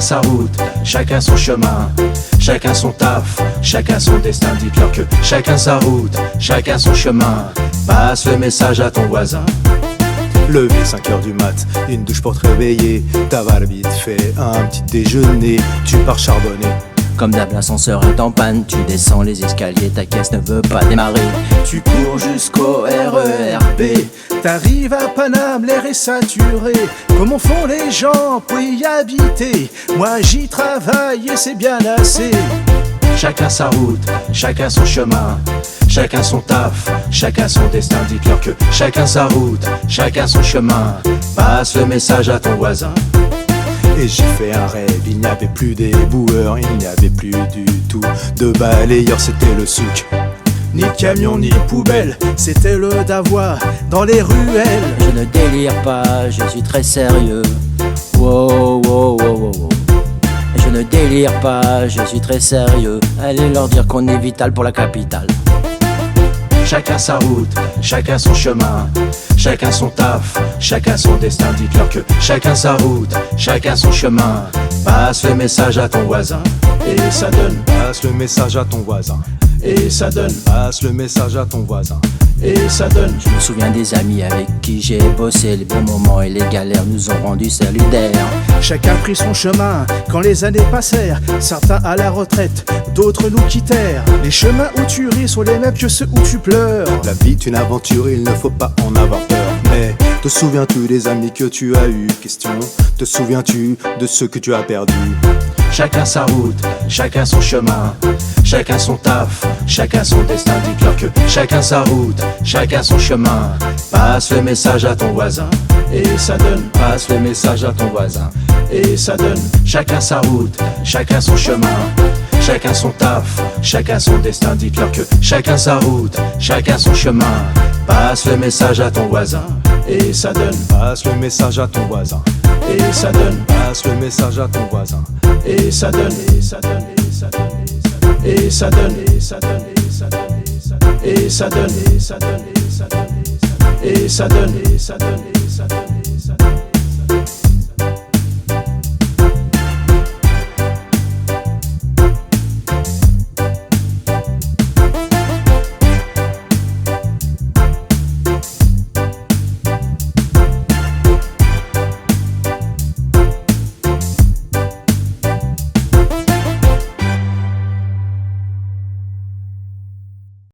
sa route, chacun son chemin, chacun son taf, chacun son destin. Dites-leur que chacun sa route, chacun son chemin. Passe le message à ton voisin. Levé 5h du mat, une douche pour te réveiller. T'avales vite fait un petit déjeuner. Tu pars charbonner. Comme d'hab, l'ascenseur est en panne. Tu descends les escaliers, ta caisse ne veut pas démarrer. Tu cours jusqu'au RERB. T'arrives à Paname, l'air est saturé. Comment font les gens pour y habiter? Moi j'y travaille et c'est bien assez. Chacun sa route, chacun son chemin, chacun son taf, chacun son destin. Dites-leur que chacun sa route, chacun son chemin. Passe le message à ton voisin. Et j'ai fait un rêve, il n'y avait plus d'éboueurs, il n'y avait plus du tout de balayeurs, c'était le souk. Ni camion ni poubelle, c'était le Davois dans les ruelles. Je ne délire pas, je suis très sérieux. Wow, wow, wow, wow, wow. Je ne délire pas, je suis très sérieux. Allez leur dire qu'on est vital pour la capitale. Chacun sa route, chacun son chemin, chacun son taf, chacun son destin. Dites-leur que chacun sa route, chacun son chemin. Passe le message à ton voisin. Et ça donne. Passe le message à ton voisin. Et ça donne. Passe le message à ton voisin. Et ça donne. Je me souviens des amis avec qui j'ai bossé. Les bons moments et les galères nous ont rendus solidaires. Chacun prit son chemin quand les années passèrent. Certains à la retraite, d'autres nous quittèrent. Les chemins où tu ris sont les mêmes que ceux où tu pleures. La vie est une aventure, il ne faut pas en avoir peur. Mais te souviens-tu des amis que tu as eu? Question, te souviens-tu de ceux que tu as perdus? Chacun sa route, chacun son chemin, chacun son taf, chacun son destin. Dites-leur que chacun sa route, chacun son chemin. Passe le message à ton voisin. Et ça donne. Passe le message à ton voisin. Et ça donne. Chacun sa route, chacun son chemin, chacun son taf, chacun son destin. Dites-leur que chacun sa route, chacun son chemin. Passe le message à ton voisin. Et ça donne. Passe le message à ton voisin. Et ça donne. Passe le message à ton voisin. Et ça donne. Et ça donne. Et ça donne. Et ça donne. Et ça donne. Et ça donne. Et ça donne. Et ça donne. Et ça donne. Et ça donne. Et ça donne.